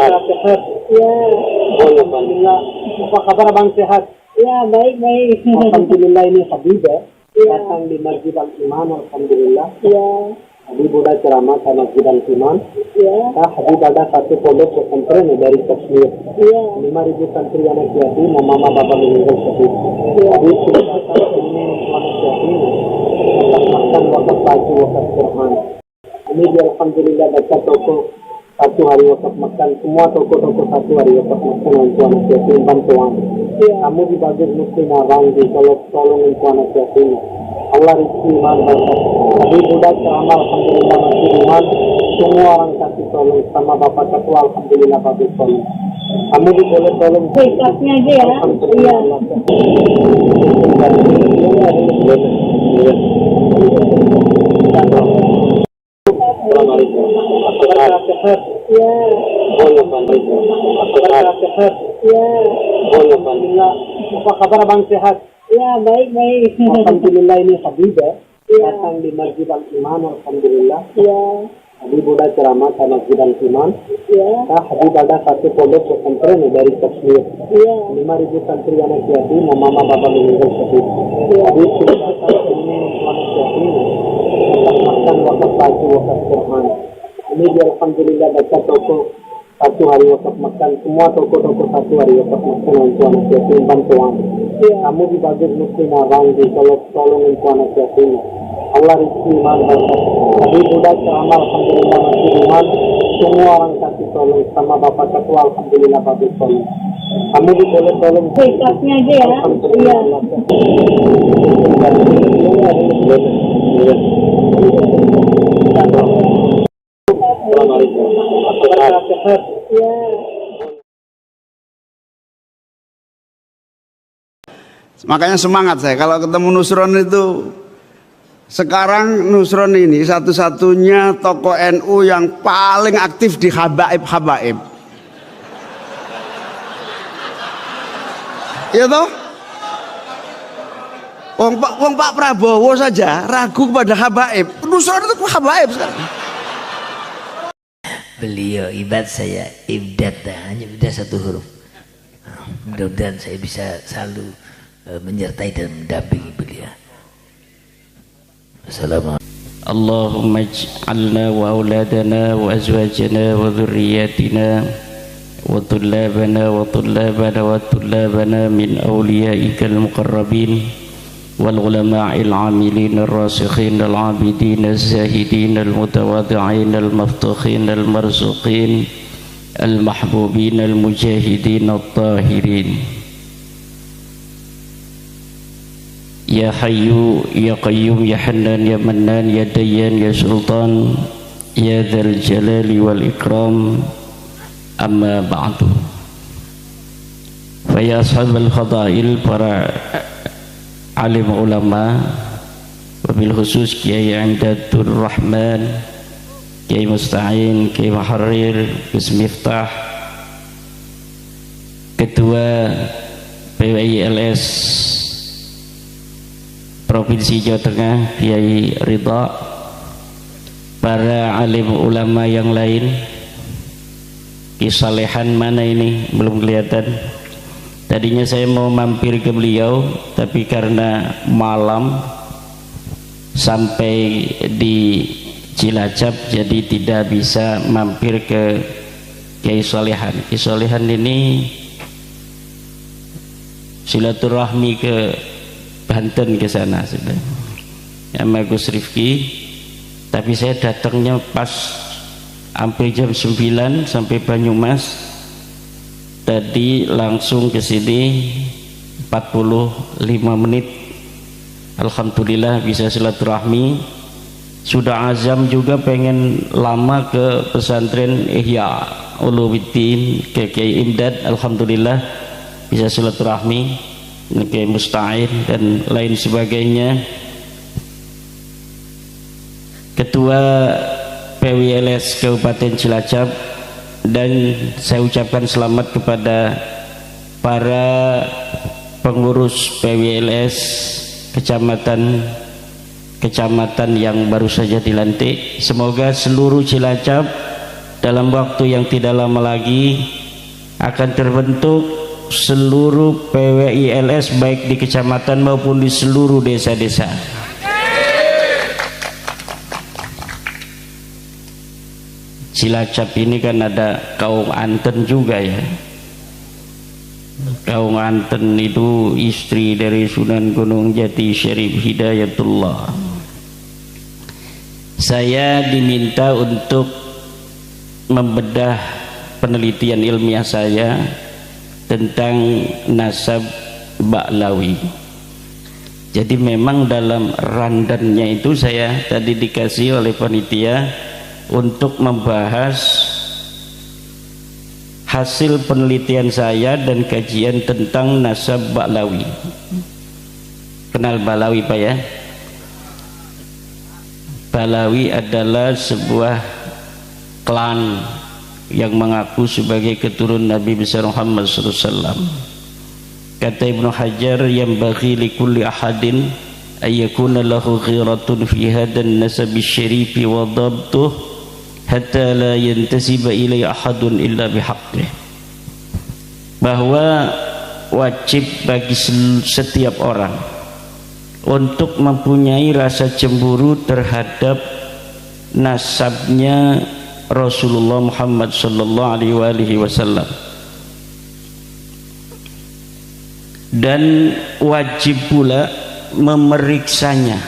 Sehat. Ya. Alhamdulillah. Apa kabar Abang, sehat? Ya, baik. Alhamdulillah, ini Habibah Ya. datang di Masjid Al-Iman. Alhamdulillah. Ya. Habib udah ceramah ke Masjid Al-Iman. Ya. Habib ada satu pondok pesantren dari Kashmir. Ya. 5.000 santri anak yatim, mama bapak meninggal Habib. Habib sudah datang ke ini anak yatim. Wakaf makan, wakaf baju, wakaf Quran. Ini dia Alhamdulillah baca toko satu hari wakaf makan, semua toko-toko satu hari wakaf makan untuk anak yatim bantuan. Kamu dibagi muslim orang di tolong untuk anak yatim. Allah rizki iman berkat. Tapi budak ceramah Alhamdulillah masih iman. Semua orang kasih tolong sama bapak ketua Alhamdulillah bagus tolong. Kamu boleh tolong. Ikhlasnya aja ya. Alhamdulillah. Assalamualaikum. Sehat. Ya. Sehat. Ya. Alhamdulillah. Apa kabar Abang, sehat? Ya, baik. Alhamdulillah, ini Habibah Ya. datang di Masjid Al-Iman. Alhamdulillah. Ya. Habib udah ceramah ke Masjid Al-Iman. Ya. Habib ada satu pondok pesantren dari Kashmir. Ya. 5.000 santri anak yatim, mama bapak meninggal Habib. Habib sudah datang ke ini untuk anak yatim. Wakaf makan, wakaf baju, wakaf Quran. Ini dia Alhamdulillah baca toko satu hari wakaf makan, semua toko-toko satu hari wakaf makan untuk anak yatim bantuan. Kamu dibagi muslim orang di tolong untuk anak yatim. Allah rizki iman berkat. Tapi budak ceramah Alhamdulillah masih iman. Semua orang kasih tolong sama bapak ketua Alhamdulillah bagus tolong. Kamu boleh tolong. Ikhlasnya aja ya. Iya. Assalamualaikum. Sehat. Ya. Makanya semangat saya kalau ketemu Nusron itu. Sekarang Nusron ini satu-satunya tokoh NU yang paling aktif di habaib. Ya toh? Wong Pak Prabowo saja ragu kepada habaib. Nusron itu habaib sekarang. Beliau ibad, saya ibdat, hanya beda satu huruf. Mudah-mudahan saya bisa selalu menyertai dan mendampingi beliau. Assalamualaikum. Allahumma ij'alna wa auladana wa azwajana wa dhurriyyatina wa tullabana wa tullabana min awliyaika al-muqarrabin wal ulama'il 'amilin ar-rasikhin al-'abidin az-zahidin al-mutawadhi'in al-maftukhin al-marzuqin al-mahbubin al-mujahidin at-tahirin. Ya Hayyu Ya Qayyum Ya Hannan Ya Mannan Ya Dayyan Ya Sultan Ya Dzal Jalali wal Ikram. Amma ba'du. Fa ya ashabal fadail, para alim ulama, wabil khusus Kiai Imdadur Rahman, Kiai Musta'in, Kiai Muharrir, Gus Miftah, Ketua PWILS Provinsi Jawa Tengah Kiai Ridha, para alim ulama yang lain. Kisalehan mana ini belum kelihatan. Tadinya saya mau mampir ke beliau, tapi karena malam sampai di Cilacap jadi tidak bisa mampir ke Kiai Solehan. Kiai Solehan ini silaturahmi ke Banten ke sana sudah. Sama Gus Rifki, tapi saya datangnya pas hampir jam 9 sampai Banyumas. Tadi langsung ke sini 45 menit. Alhamdulillah bisa silaturahmi. Sudah azam juga pengen lama ke pesantren Ihya Ulumuddin ke Kiai Imdad. Alhamdulillah bisa silaturahmi Kiai Musta'in dan lain sebagainya. Ketua PWLS Kabupaten Cilacap, dan saya ucapkan selamat kepada para pengurus PWLS kecamatan yang baru saja dilantik. Semoga seluruh Cilacap dalam waktu yang tidak lama lagi akan terbentuk seluruh PWILS baik di kecamatan maupun di seluruh desa-desa. Cilacap ini kan ada kaum Anten juga ya. Kaum Anten itu istri dari Sunan Gunung Jati Syarif Hidayatullah. Saya diminta untuk membedah penelitian ilmiah saya tentang nasab Ba'lawi. Jadi memang dalam randannya itu saya tadi dikasih oleh panitia untuk membahas hasil penelitian saya dan kajian tentang nasab Ba'lawi. Kenal Ba'lawi Pak ya? Ba'lawi adalah sebuah klan yang mengaku sebagai keturunan Nabi besar Muhammad SAW. Kata Ibnu Hajar, yang bagi likulli ahadin ayyakuna lahu ghiratun fi hadan nasab syarifi wa dhabtuh hatta la yantasiba ilai ahadun illa bihaqqih. Bahwa wajib bagi setiap orang untuk mempunyai rasa cemburu terhadap nasabnya Rasulullah Muhammad sallallahu alaihi wasallam, dan wajib pula memeriksanya,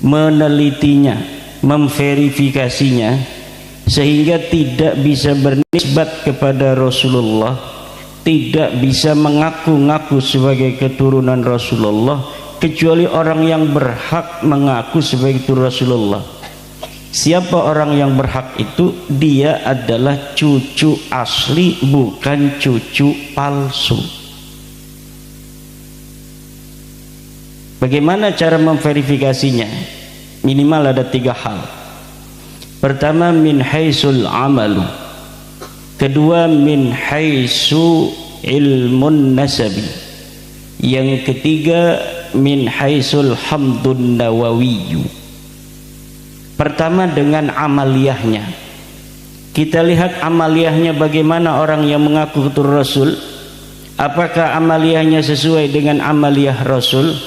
menelitinya, memverifikasinya sehingga tidak bisa bernisbat kepada Rasulullah, tidak bisa mengaku-ngaku sebagai keturunan Rasulullah kecuali orang yang berhak mengaku sebagai keturunan Rasulullah. Siapa orang yang berhak itu? Dia adalah cucu asli, bukan cucu palsu. Bagaimana cara memverifikasinya? Minimal ada 3 hal. Pertama, min haisul amalu. Kedua, min haisu ilmun nasabi. Yang ketiga, min haisul hamdun nawawiyu. Pertama dengan amaliyahnya. Kita lihat amaliyahnya bagaimana orang yang mengaku keturunan Rasul. Apakah amaliyahnya sesuai dengan amaliyah Rasul?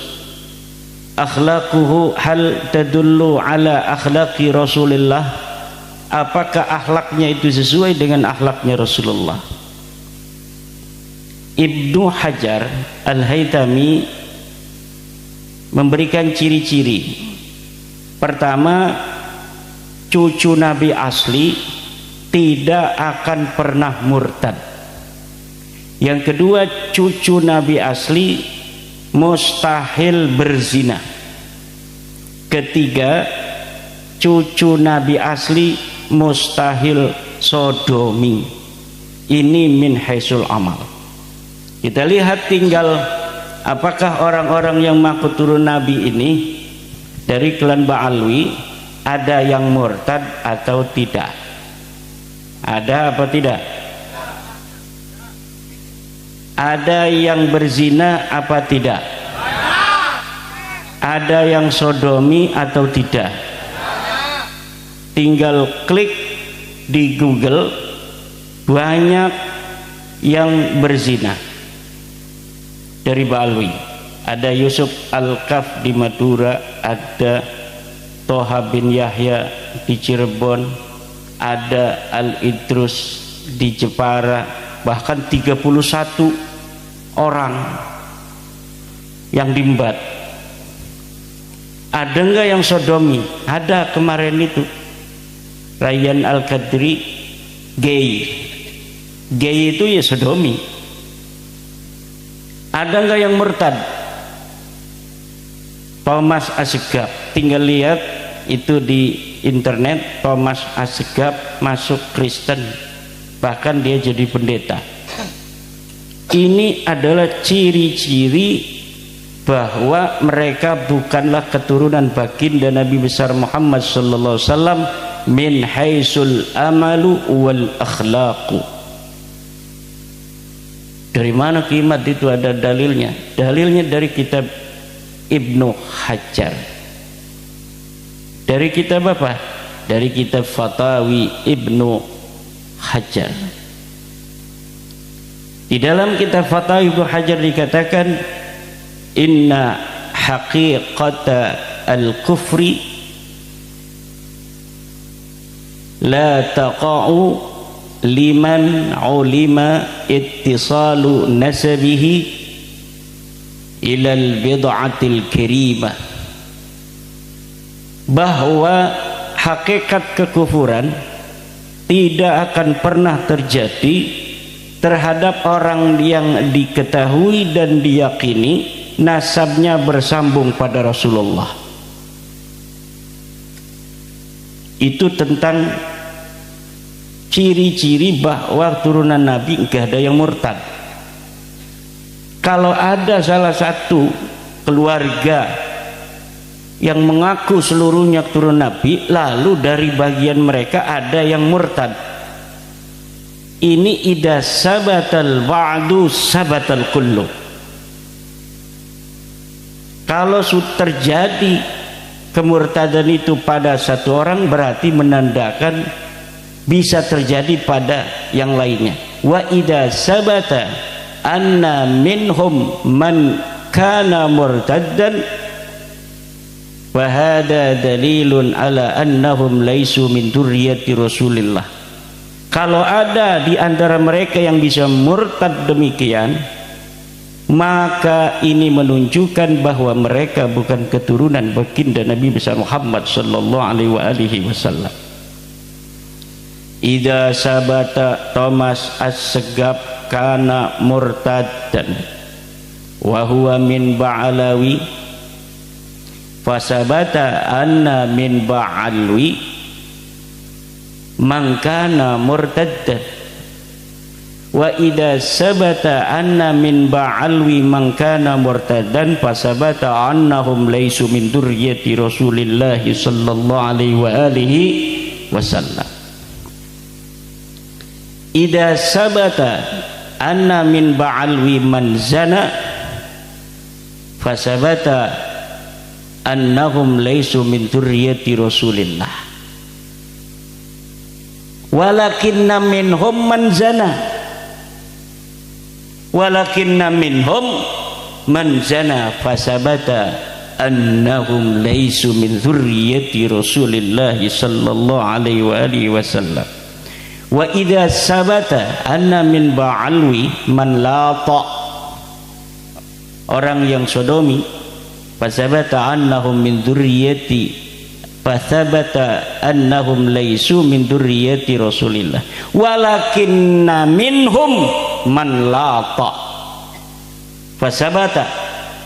Akhlaquhu hal tadullu ala akhlaqi Rasulillah. Apakah akhlaknya itu sesuai dengan akhlaknya Rasulullah? Ibnu Hajar Al-Haytami memberikan ciri-ciri. Pertama, cucu Nabi asli tidak akan pernah murtad. Yang kedua, cucu Nabi asli mustahil berzina. Ketiga, cucu Nabi asli mustahil sodomi. Ini min haisul amal. Kita lihat tinggal apakah orang-orang yang mengaku turun Nabi ini dari klan Ba'lawi ada yang murtad atau tidak? Ada apa tidak? Ada yang berzina apa tidak? Ada yang sodomi atau tidak? Tinggal klik di Google, banyak yang berzina dari Ba'lawi. Ada Yusuf Al-Kaf di Madura, ada Toha bin Yahya di Cirebon, ada Al-Idrus di Jepara, bahkan 31 orang yang diembat. Ada enggak yang sodomi? Ada kemarin itu Rayyan Al-Qadri, gay itu ya sodomi. Ada enggak yang murtad? Thomas Asegaf, tinggal lihat itu di internet. Thomas Asegaf masuk Kristen, bahkan dia jadi pendeta. Ini adalah ciri-ciri bahwa mereka bukanlah keturunan baginda Nabi besar Muhammad sallallahu alaihi wasallam min haisul amalu wal akhlaqu. Dari mana kimat itu? Ada dalilnya. Dalilnya dari kitab Ibnu Hajar. Dari kitab apa? Dari kitab Fatawi Ibnu Hajar. Di dalam kitab Fatwa Ibnu Hajar dikatakan inna haqiqata al-kufri la taqa'u liman ulima ittisalu nasabihi ilal bid'atil karimah, bahwa hakikat kekufuran tidak akan pernah terjadi terhadap orang yang diketahui dan diyakini nasabnya bersambung pada Rasulullah. Itu tentang ciri-ciri bahwa turunan Nabi enggak ada yang murtad. Kalau ada salah satu keluarga yang mengaku seluruhnya turun Nabi, lalu dari bagian mereka ada yang murtad, ini idza sabatal ba'du sabatal kullu. Kalau terjadi kemurtadan itu pada satu orang, berarti menandakan bisa terjadi pada yang lainnya. Wa idza sabata anna minhum man kana murtaddan wa hada dalilun ala annahum laisu min dzurriyyati Rasulillah. Kalau ada di antara mereka yang bisa murtad demikian, maka ini menunjukkan bahwa mereka bukan keturunan baginda Nabi besar Muhammad sallallahu alaihi wasallam. Idza sabata Thomas As-Segaf kana murtaddan wa huwa min Ba'alawi fasabata anna min Ba'alwi man kana murtaddan wa idza sabata anna min Ba'alwi man kana murtaddan fasabata annahum laisu min dzurriyyati Rasulillah sallallahu alaihi wasallam. Idza sabata anna min Ba'alwi man zana fasabata annahum laisu min dzurriyyati Rasulillah. Walakinna minhum man zana, walakinna minhum man zana fasabata annahum laisu min dzurriyyati Rasulillah sallallahu alaihi wasallam. Wa idza sabata anna min Ba'alwi man lata, orang yang sodomi, fasabata annahum min dzurriyyati fathabata annahum laisu min dzurriyyati Rasulillah. Walakinna minhum man lata fasabata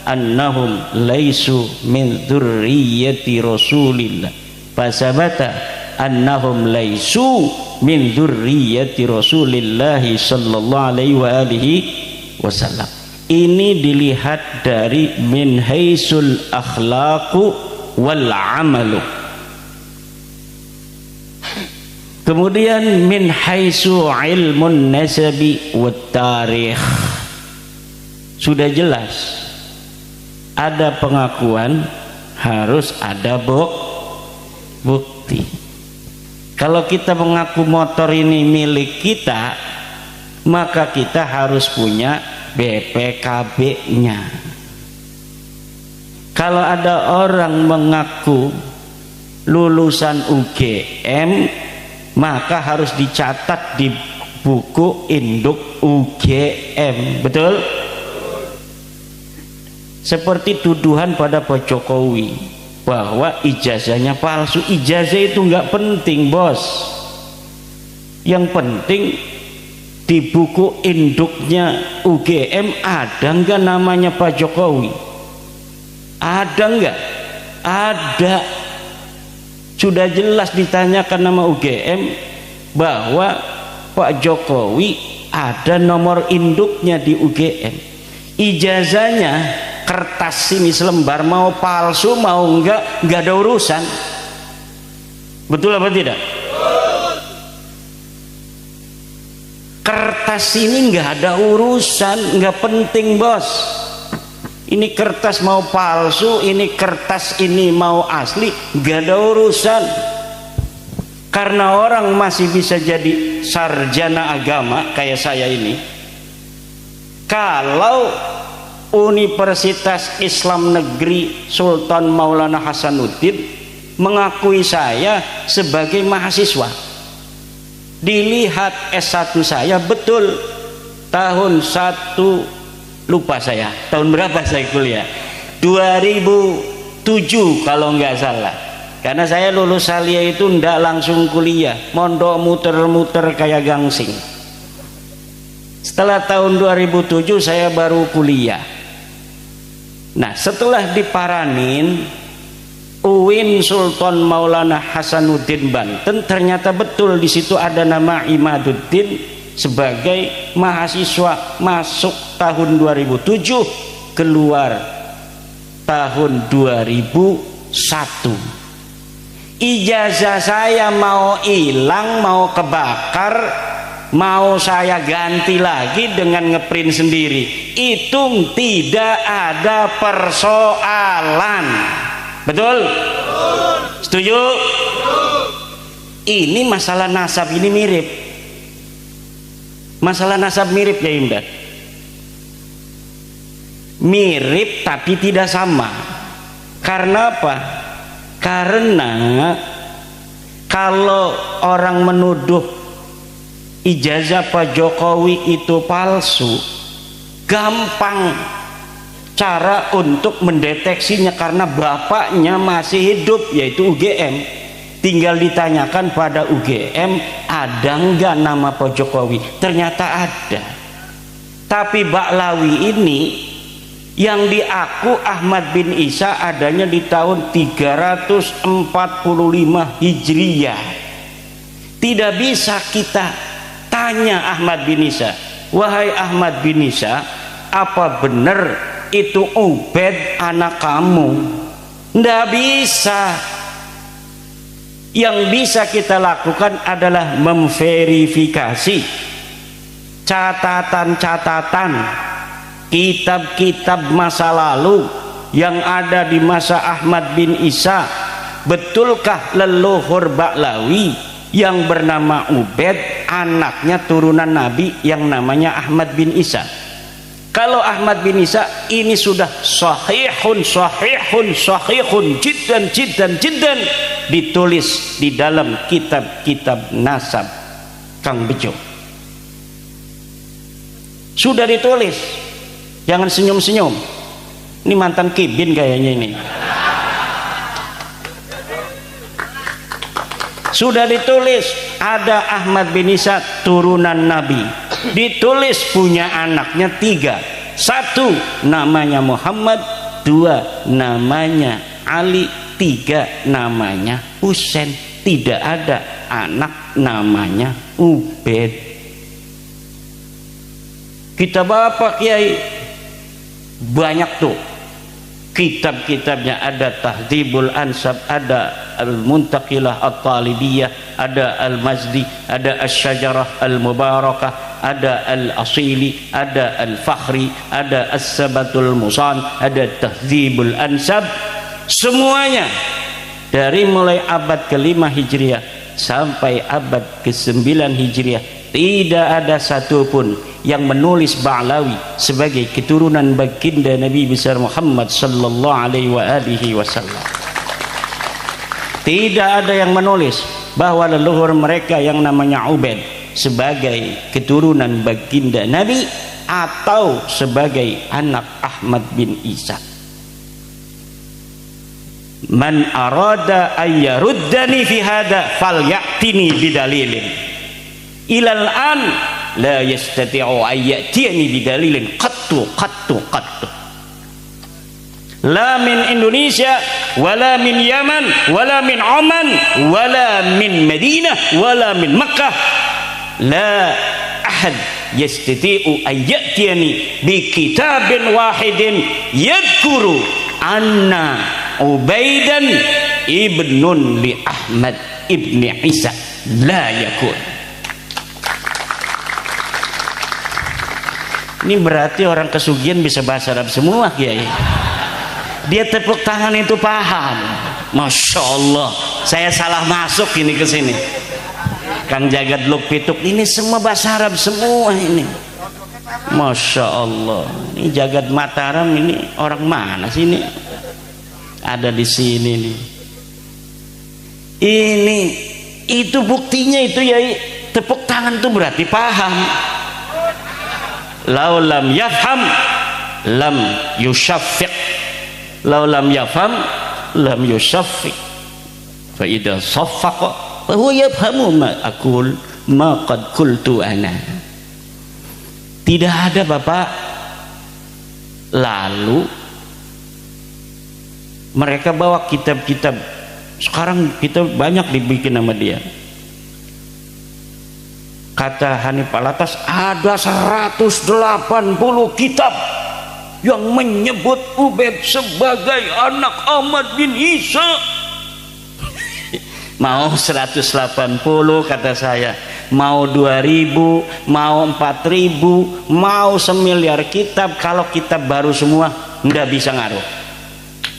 annahum laisu min dzurriyyati Rasulillah fasabata annahum laisu min dzurriyyati Rasulillah sallallahu alaihi wasallam. Ini dilihat dari min haisul akhlaqu wal amalu. Kemudian min haisu ilmun nasabi wat tarikh. Sudah jelas ada pengakuan, harus ada bukti. Kalau kita mengaku motor ini milik kita, maka kita harus punya BPKB-nya. Kalau ada orang mengaku lulusan UGM, maka harus dicatat di buku induk UGM. Betul? Seperti tuduhan pada Pak Jokowi bahwa ijazahnya palsu. Ijazah itu nggak penting, bos. Yang penting di buku induknya UGM ada nggak namanya Pak Jokowi? Ada nggak? Ada. Sudah jelas ditanyakan nama UGM bahwa Pak Jokowi ada nomor induknya di UGM. Ijazahnya kertas ini selembar, mau palsu mau enggak ada urusan. Betul apa tidak? Kertas ini enggak ada urusan, enggak penting, bos. Ini kertas mau palsu, ini kertas ini mau asli, gak ada urusan. Karena orang masih bisa jadi sarjana agama kayak saya ini, kalau Universitas Islam Negeri Sultan Maulana Hasanuddin mengakui saya sebagai mahasiswa, dilihat S1 saya, betul tahun 1, lupa saya tahun berapa saya kuliah, 2007 kalau nggak salah. Karena saya lulus Salia itu ndak langsung kuliah, mondok muter-muter kayak gangsing. Setelah tahun 2007 saya baru kuliah. Nah, setelah diparanin UIN Sultan Maulana Hasanuddin Banten, ternyata betul di situ ada nama Imaduddin sebagai mahasiswa, masuk tahun 2007, keluar tahun 2001. Ijazah saya mau hilang, mau kebakar, mau saya ganti lagi dengan ngeprint sendiri, itu tidak ada persoalan. Betul? Setuju? Ini masalah nasab ini mirip. Masalah nasab mirip ya Imdad. Mirip tapi tidak sama. Karena apa? Karena kalau orang menuduh ijazah Pak Jokowi itu palsu, gampang cara untuk mendeteksinya karena bapaknya masih hidup, yaitu UGM. Tinggal ditanyakan pada UGM, ada enggak nama Pak Jokowi? Ternyata ada. Tapi Baklawi ini yang diaku Ahmad bin Isa adanya di tahun 345 Hijriyah. Tidak bisa kita tanya Ahmad bin Isa, wahai Ahmad bin Isa, apa benar itu Ubed anak kamu? Tidak bisa. Yang bisa kita lakukan adalah memverifikasi catatan-catatan kitab-kitab masa lalu yang ada di masa Ahmad bin Isa. Betulkah leluhur Baklawi yang bernama Ubed anaknya turunan Nabi yang namanya Ahmad bin Isa? Kalau Ahmad bin Isa ini sudah sahihun jiddan ditulis di dalam kitab-kitab nasab Kang Bejo, sudah ditulis. Jangan senyum-senyum, ini mantan kibin kayaknya ini. Sudah ditulis ada Ahmad bin Isa turunan Nabi, ditulis punya anaknya 3, 1 namanya Muhammad, 2 namanya Ali, 3 namanya Husain. Tidak ada anak namanya Ubed. Kita bapak Kiai banyak tuh kitab-kitabnya, ada Tahdhibul Ansab, ada Al-Muntaqilah At-Talibiyah, ada Al-Mazdi, ada Asy-Syajarah Al-Mubarakah, ada Al-Asili, ada Al-Fakhri, ada As-Sabatul Musan, ada Tahdhibul Ansab. Semuanya dari mulai abad ke-5 Hijriah sampai abad ke-9 Hijriah, tidak ada satupun yang menulis Baklawi sebagai keturunan baginda Nabi besar Muhammad sallallahu alaihi wasallam. Tidak ada yang menulis bahwa leluhur mereka yang namanya Ubed sebagai keturunan baginda Nabi atau sebagai anak Ahmad bin Isa. Man arada ayyaruddani fi hada falyatini bidalilin. Ilal an la yastati'u ayyatiyani bidalilin qattu la min Indonesia wala min Yaman wala min Oman wala min Madinah wala min Makkah, la ahad yastati'u ayyatiyani bi kitabin wahidin yadhkuru anna Ubaidan ibnun li Ahmad ibni Isa, la yakun. Ini berarti orang kesugihan bisa bahasa Arab semua Kiai. Dia tepuk tangan itu paham. Masya Allah, saya salah masuk ini ke sini. Kang Jagat Luk Pituk ini semua bahasa Arab semua ini. Masya Allah, ini Jagat Mataram ini orang mana sih ini? Ada di sini nih. Ini itu buktinya itu ya, tepuk tangan tuh berarti paham. Lau lam yafham lam yusaffiq, lau lam yafham lam yusaffiq, fa idza saffaqa fa huwa yafhamu ma aqul ma qad qultu ana. Tidak ada Bapak. Lalu mereka bawa kitab-kitab, sekarang kita banyak dibikin sama dia. Kata Hanif Alatas ada 180 kitab yang menyebut Ubaid sebagai anak Ahmad bin Isa. Mau 180 kata saya, mau 2000, mau 4000, mau semiliar kitab, kalau kitab baru semua nggak bisa ngaruh.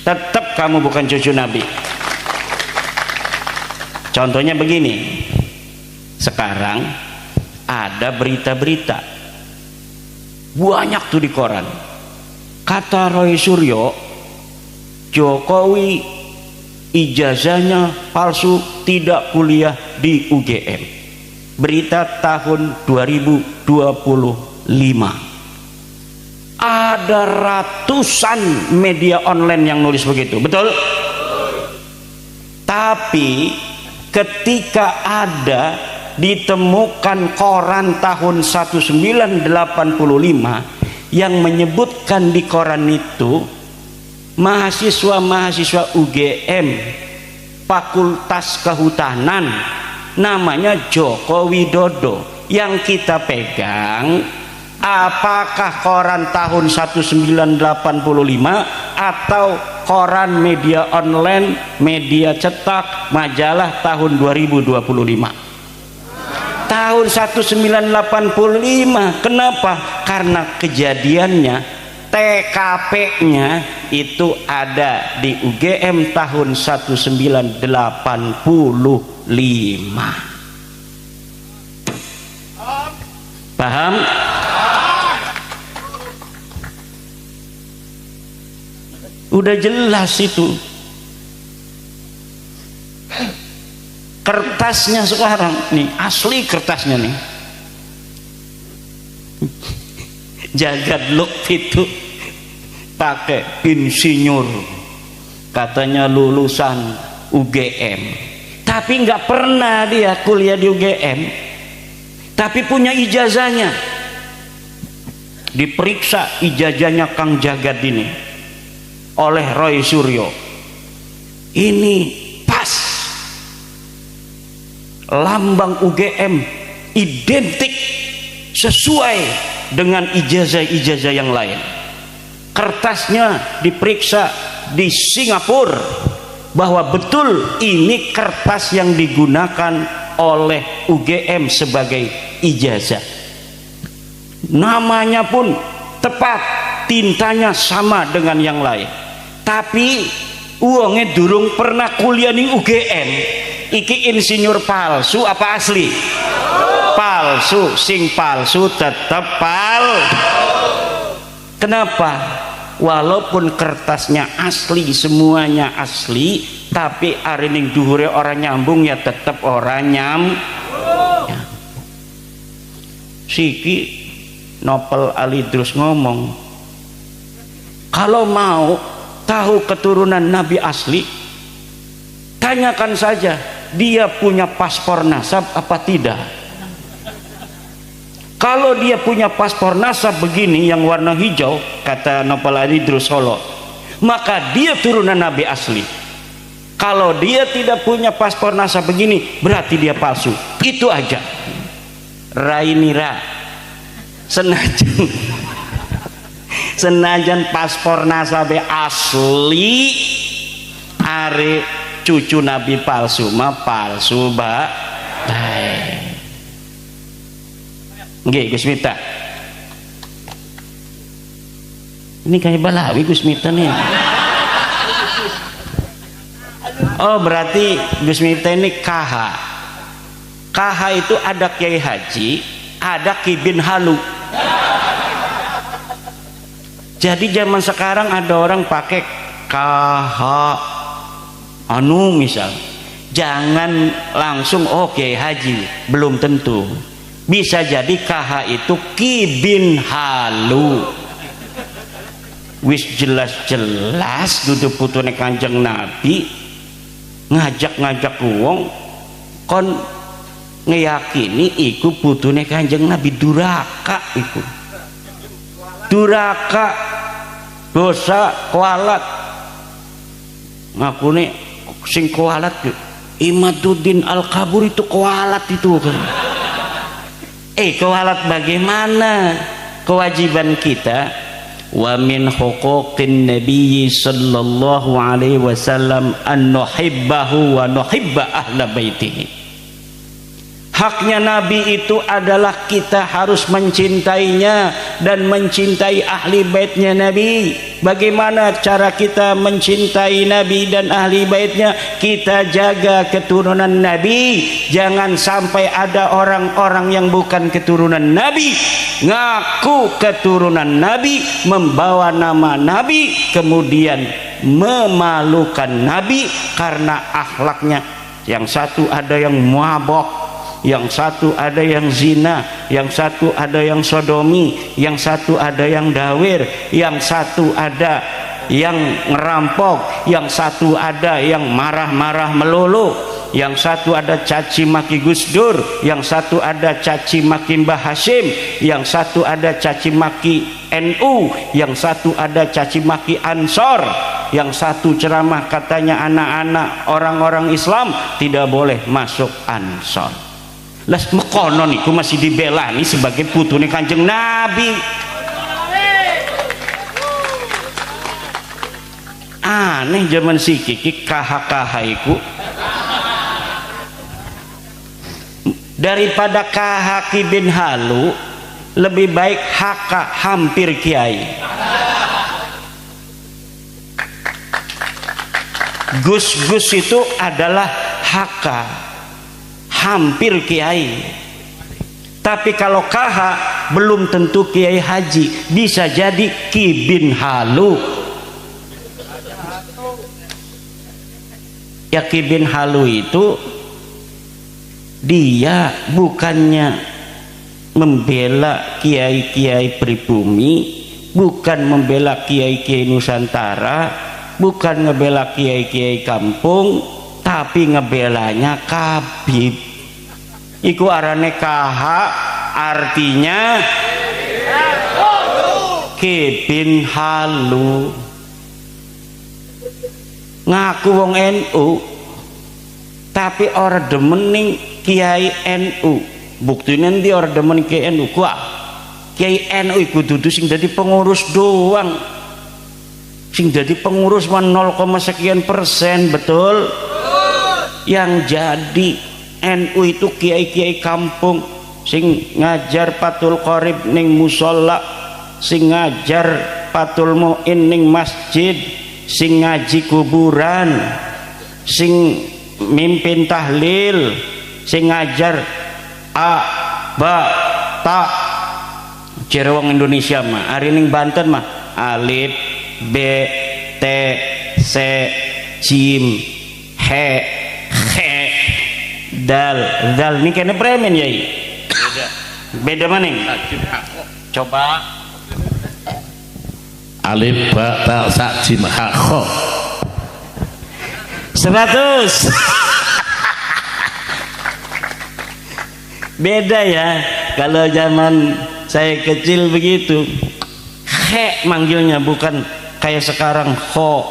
Tetap kamu bukan cucu Nabi. Contohnya begini, sekarang ada berita-berita banyak tuh di koran. Kata Roy Suryo, Jokowi ijazahnya palsu, tidak kuliah di UGM. Berita tahun 2025. Ada ratusan media online yang nulis begitu, betul? Tapi ketika ada ditemukan koran tahun 1985 yang menyebutkan di koran itu mahasiswa-mahasiswa UGM Fakultas Kehutanan namanya Joko Widodo, yang kita pegang apakah koran tahun 1985 atau koran media online, media cetak, majalah tahun 2025. Tahun 1985. Kenapa? Karena kejadiannya TKP-nya itu ada di UGM tahun 1985. Paham? Udah jelas itu. Kertasnya sekarang nih, asli kertasnya nih. Jagat Luk itu pakai insinyur, katanya lulusan UGM, tapi nggak pernah dia kuliah di UGM, tapi punya ijazahnya. Diperiksa ijazahnya Kang Jagat ini oleh Roy Suryo, ini pas, lambang UGM identik sesuai dengan ijazah-ijazah yang lain. Kertasnya diperiksa di Singapura bahwa betul ini kertas yang digunakan oleh UGM sebagai ijazah. Namanya pun tepat, tintanya sama dengan yang lain. Tapi uangnya durung pernah kuliah di UGM. Iki insinyur palsu apa asli? Palsu. Sing palsu tetap Kenapa? Walaupun kertasnya asli, semuanya asli, tapi arining duhure orang nyambung ya tetap orang Siki Nopel Alidrus ngomong, kalau mau tahu keturunan Nabi asli, tanyakan saja dia punya paspor nasab apa tidak. Kalau dia punya paspor nasab begini yang warna hijau, kata Nopal Alidrus Solo, maka dia turunan Nabi asli. Kalau dia tidak punya paspor nasab begini, berarti dia palsu. Itu aja. Rainira, senajan paspor nasab asli, are cucu Nabi palsu mah palsu nggih Gus Miftah. Ini kayak Balawi Gus Miftah nih. Oh berarti Gus Miftah ini KH. KH itu ada Kiai Haji, ada Ki bin Halu. Jadi zaman sekarang ada orang pakai KH anu misal, jangan langsung oh Kiai Haji, belum tentu. Bisa jadi KH itu Ki bin Halu. Wis jelas-jelas duduk putune Kanjeng Nabi, ngajak-ngajak wong kon ngeyakini iku putune Kanjeng Nabi, duraka iku. Duraka, dosa, kualat. Ngakune sing kualat Imaduddin Al-Kabur itu kualat itu kan. Kualat bagaimana? Kewajiban kita, wa min huquqin nabiyyi sallallahu alaihi wasallam an nuhibbahu wa nuhibba ahla baitihi. Haknya Nabi itu adalah kita harus mencintainya dan mencintai ahli baitnya Nabi. Bagaimana cara kita mencintai Nabi dan ahli baitnya? Kita jaga keturunan Nabi. Jangan sampai ada orang-orang yang bukan keturunan Nabi ngaku keturunan Nabi, membawa nama Nabi, kemudian memalukan Nabi karena akhlaknya. Yang satu ada yang mabok, yang satu ada yang zina, yang satu ada yang sodomi, yang satu ada yang dawir, yang satu ada yang ngerampok, yang satu ada yang marah-marah melulu, yang satu ada caci maki Gus Dur, yang satu ada caci maki Mbah Hashim, yang satu ada caci maki NU, yang satu ada caci maki Ansor, yang satu ceramah katanya anak-anak orang-orang Islam tidak boleh masuk Ansor. Las mekono niku masih dibela nih sebagai putune Kanjeng Nabi. Aneh zaman sikiki KH iku. Daripada KH Ki bin Halu, lebih baik HK hampir Kiai. Gus-gus itu adalah HK hampir Kiai. Tapi kalau KH belum tentu Kiai Haji, bisa jadi Ki bin Halu. Ya Ki bin Halu itu dia bukannya membela kiai-kiai pribumi, bukan membela kiai-kiai Nusantara, bukan ngebela kiai-kiai kampung, tapi ngebelanya Kabib. Iku arane KH, artinya Ki bin Halu. Ngaku wong NU tapi orang demening Kiai NU. Buktinya nanti orang demen Kiai NU. Kuah Kiai NU iku dudu sing dadi pengurus doang, sing dadi pengurus 0, sekian persen. Betul? Yang jadi NU itu kiai-kiai kampung sing ngajar patul qorib ning musola, sing ngajar patul muin ning masjid, sing ngaji kuburan, sing mimpin tahlil, sing ngajar a ba ta. Jere wong Indonesia mah ari ning Banten mah alif b t c jim he dal ini kena premen ya. Beda mana? Coba alif ba ta sa jim ha kho 100. Beda ya. Kalau zaman saya kecil begitu he manggilnya, bukan kayak sekarang kho.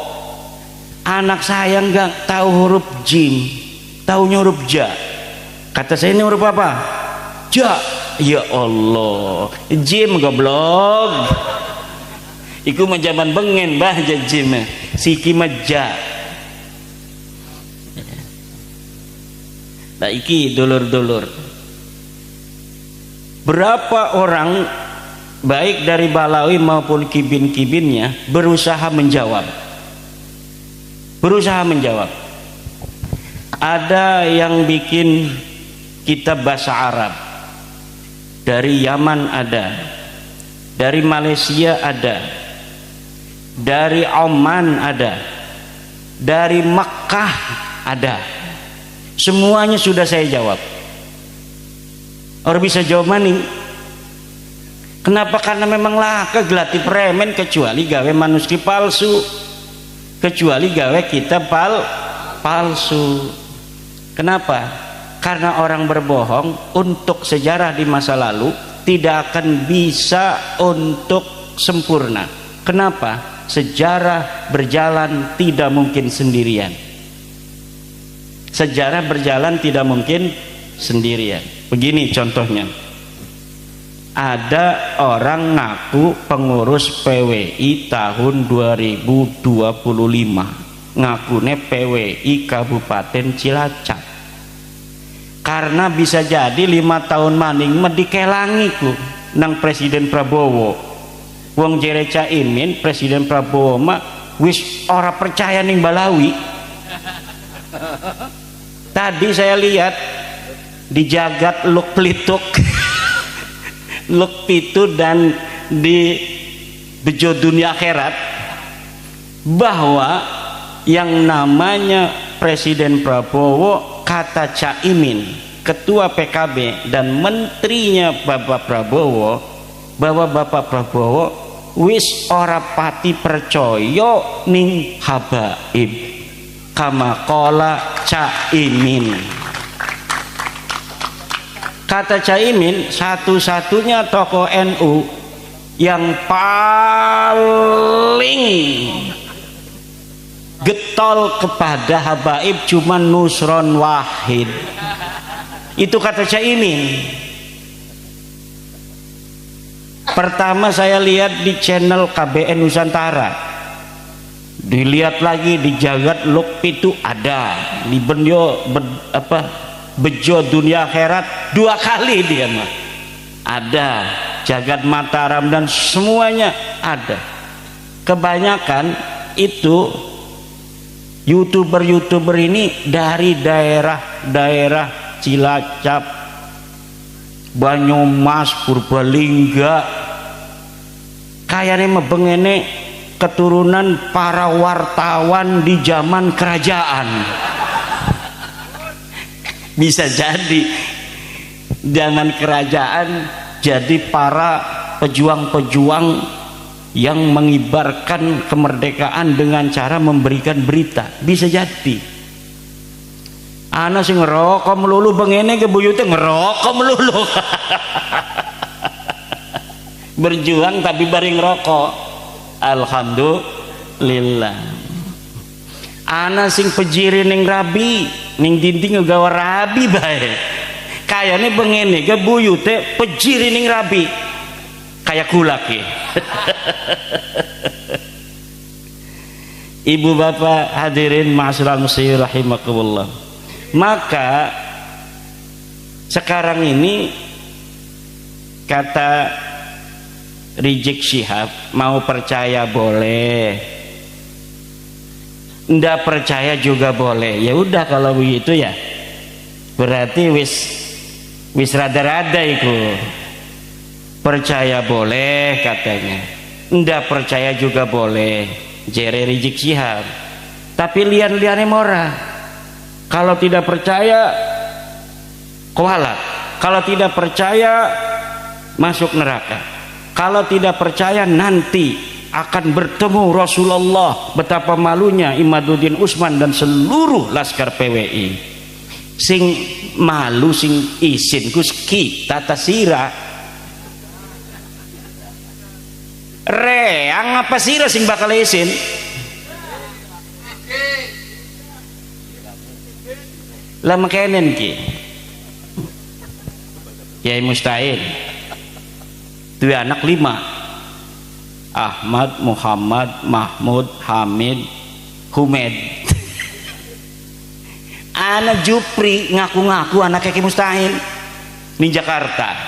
Anak saya nggak tahu huruf jim, tahunya huruf ja. Kata saya, ini huruf apa? Ja. Ya Allah, jim goblok. Iku mah zaman bengen bah jim siki meja. Nah iki dulur-dulur, berapa orang baik dari Balawi maupun kibin-kibinnya berusaha menjawab. Ada yang bikin kitab bahasa Arab. Dari Yaman ada, dari Malaysia ada, dari Oman ada, dari Makkah ada. Semuanya sudah saya jawab. Orang bisa jawab maning. Kenapa? Karena memang laka gelati premen, kecuali gawe manuskrip palsu, kecuali gawe kitab palsu. Kenapa? Karena orang berbohong untuk sejarah di masa lalu tidak akan bisa untuk sempurna. Kenapa? Sejarah berjalan tidak mungkin sendirian. Sejarah berjalan tidak mungkin sendirian. Begini contohnya. Ada orang ngaku pengurus PWI tahun 2025. Ngakune PWI Kabupaten Cilacap. Karena bisa jadi 5 tahun maning medikelangi ku nang Presiden Prabowo. Wong jere Caimin Presiden Prabowo mah wis ora percaya ning Balawi. Tadi saya lihat di jagat Luk Plituk Luk Pitu dan di Bejo Dunia Akhirat bahwa yang namanya Presiden Prabowo, kata Caimin, ketua PKB dan menterinya Bapak Prabowo, bahwa Bapak Prabowo wis ora pati percaya ning habaib kama qala Caimin. Kata Caimin, satu-satunya tokoh NU yang paling getol kepada habaib cuma Nusron Wahid. Itu kata Caimin. Pertama saya lihat di channel KBN Nusantara, dilihat lagi di jagat Luk Pitu ada, di Bejo Dunia Akhirat 2 kali dia mah ada, jagat Mataram dan semuanya ada. Kebanyakan itu YouTuber ini dari daerah Cilacap, Banyumas, Purbalingga, kayaknya mebengene keturunan para wartawan di zaman kerajaan. Bisa jadi zaman kerajaan, jadi para pejuang-pejuang yang mengibarkan kemerdekaan dengan cara memberikan berita. Bisa jadi ana sing ngerokok melulu bengene ke buyute ngerokok melulu berjuang tapi bareng ngerokok. Alhamdulillah. Ana sing pejiri ning rabi ning dinding ngegawa rabi bae, kayane bengene ke buyute pejiri ning rabi kayak kulak ya. Ibu bapak hadirin ma'asyiral muslimin rahimakumullah. Maka sekarang ini kata Rizik Syihab, mau percaya boleh, ndak percaya juga boleh. Ya udah kalau begitu ya berarti wis rada-rada iku. Percaya boleh katanya, ndak percaya juga boleh, jere Rizik Syihab. Tapi lian-liane mora, kalau tidak percaya kualat, kalau tidak percaya masuk neraka, kalau tidak percaya nanti akan bertemu Rasulullah. Betapa malunya Imaduddin Usman dan seluruh laskar PWI. Sing malu sing isin Gus kita tasira reang apa sira sing bakal isin. Lah makenen ki Kiai Musta'in dua anak 5, Ahmad, Muhammad, Mahmud, Hamid, Humed. Anak Jupri ngaku-ngaku anak Kiai Musta'in di Jakarta.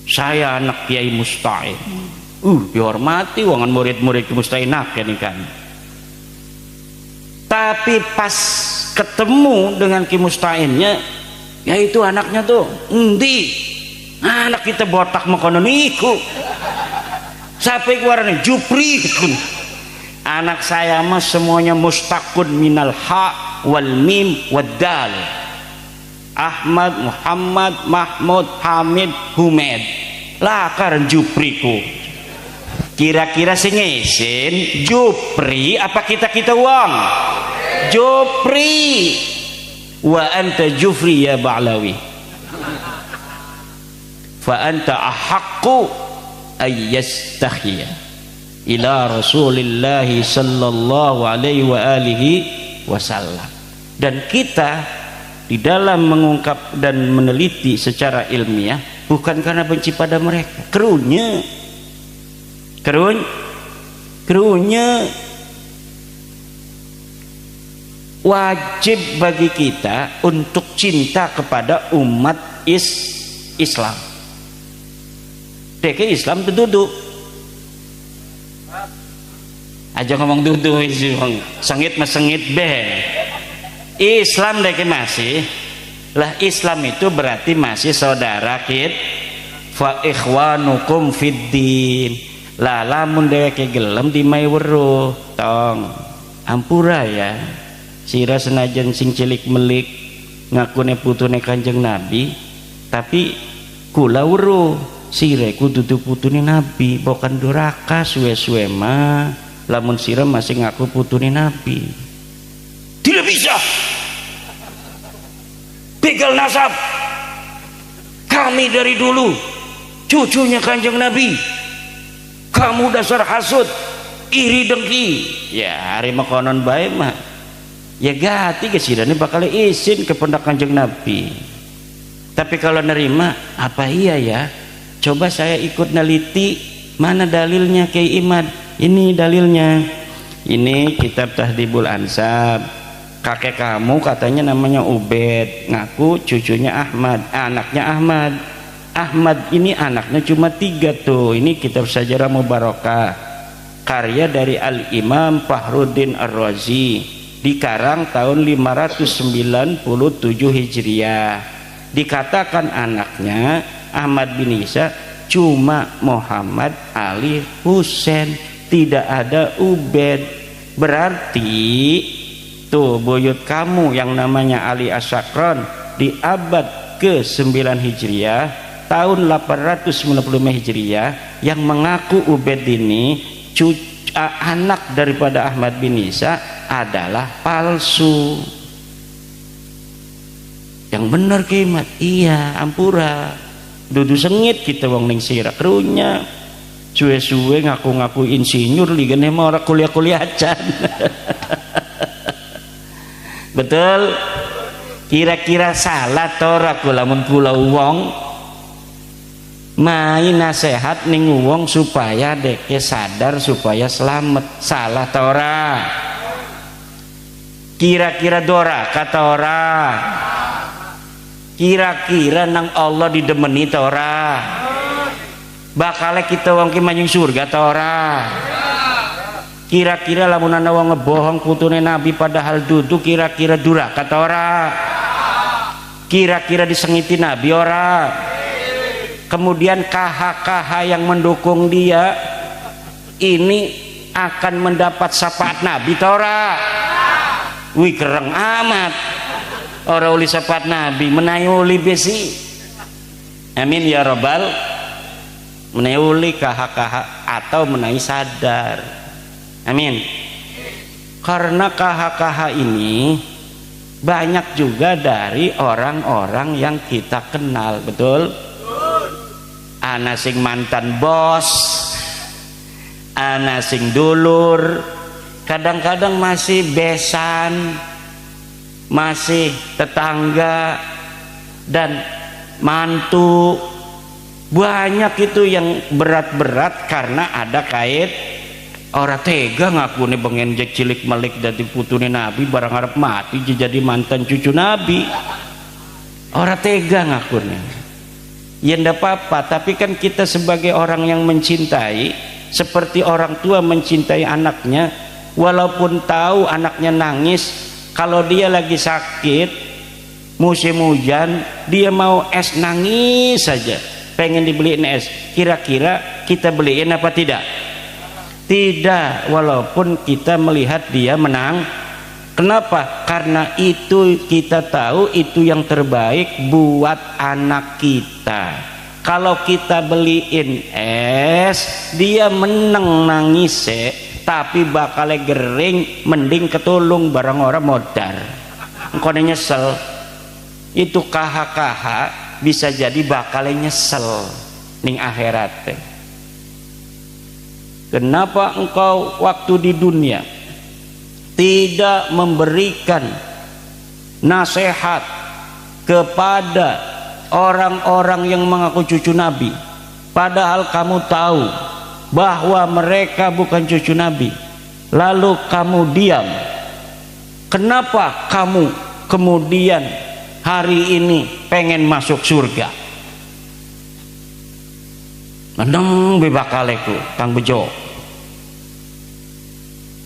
Saya anak Kiai Musta'in. Dihormati wangan murid-murid Kiai Musta'in ini kan. Tapi pas ketemu dengan Kiai Musta'innya Ya itu anaknya tuh endi anak kita botak makono niku sampai keluarannya Jupri. Anak saya mah semuanya mustaqun minal ha wal mim wad dal. Ahmad, Muhammad, Mahmud, Hamid, Humed. Lah karena Jupriku. Kira-kira sing ngesin Jupri apa kita wong? Jupri. Wa anta Jufri ya Ba'lawi. Fa anta ahaqqu ayyastakhiya ila Rasulillah sallallahu alaihi wa alihi wasallam. Dan kita di dalam mengungkap dan meneliti secara ilmiah bukan karena benci pada mereka, kerunya wajib bagi kita untuk cinta kepada umat Islam. Deke Islam itu duduk aja ngomong duduk sengit mas sengit be. Islam deke masih lah, Islam itu berarti masih saudara kita. Fa ikhwanukum fiddin. Lah lamun deke gelem di mai weruh tong ampura ya. Sira senajan sing cilik melik ngakune putune Kanjeng Nabi, tapi kula weruh sira kudu putune Nabi, bukan duraka suwe-suwe mah lamun sira masih ngaku putune Nabi. Tidak bisa begal nasab. Kami dari dulu cucunya Kanjeng Nabi. Kamu dasar hasud, iri dengki. Ya hari makonon bae mah ya gati kesidane bakal izin ke pundak Kanjeng Nabi. Tapi kalau nerima apa iya ya? Coba saya ikut neliti mana dalilnya Kiai Imad. Ini dalilnya. Ini kitab Tahdhibul Ansab. Kakek kamu katanya namanya Ubed, ngaku cucunya Ahmad, anaknya Ahmad. Ahmad ini anaknya cuma 3 tuh. Ini kitab Sajarah Mubarakah, karya dari Al-Imam Fakhruddin Ar-Razi, dikarang tahun 597 Hijriah. Dikatakan anaknya Ahmad bin Isa cuma Muhammad Ali Husain, tidak ada Ubed. Berarti tuh buyut kamu yang namanya Ali Asyakron di abad ke-9 Hijriah tahun 895 Hijriah yang mengaku Ubed ini anak daripada Ahmad bin Isa adalah palsu. Yang benar kimat iya ampura dudu sengit kita wong ning sira kerunya suwe-suwe ngaku-ngaku insinyur ligane mah ora kuliah-kuliah acan. Betul? Kira-kira salah tora lamun kula wong main nasihat ning wong supaya deke sadar supaya selamat, salah tora? Kira-kira dora kata ora? Kira-kira nang Allah didemeni tora? Bakal kita wong ki manjing surga tora? Kira-kira lamun ana wong ngebohong putune Nabi padahal dudu kira-kira duraka ta ora? Kira-kira disengiti Nabi ora? Kemudian KH-KH yang mendukung dia ini akan mendapat syafaat Nabi ta ora? Wih kereng amat. Ora uli syafaat Nabi menawi uli besi. Amin ya rabbal. Menawi uli KH-KH atau menawi sadar. Amin. Karena KH-KH ini banyak juga dari orang-orang yang kita kenal, betul? Ana sing mantan bos, ana sing dulur, kadang-kadang masih besan, masih tetangga dan mantu. Banyak itu yang berat-berat karena ada kait. Orang tega ngaku nih bengen jek cilik melik dari putune Nabi barang harap mati jadi mantan cucu Nabi. Orang tega ngaku nih. Ya ndak apa-apa, tapi kan kita sebagai orang yang mencintai, seperti orang tua mencintai anaknya, walaupun tahu anaknya nangis, kalau dia lagi sakit, musim hujan dia mau es nangis saja pengen dibeliin es, kira-kira kita beliin apa tidak? Tidak, walaupun kita melihat dia menang. Kenapa? Karena itu kita tahu itu yang terbaik buat anak kita. Kalau kita beliin es dia menang nangis tapi bakal gering, mending ketulung barang orang modar engkau nyesel. Itu kaha bisa jadi bakal nyesel ning akhirat. Kenapa engkau waktu di dunia tidak memberikan nasihat kepada orang-orang yang mengaku cucu Nabi, padahal kamu tahu bahwa mereka bukan cucu Nabi, lalu kamu diam? Kenapa kamu kemudian hari ini pengen masuk surga? Menang bebakaleku Kang Bejo.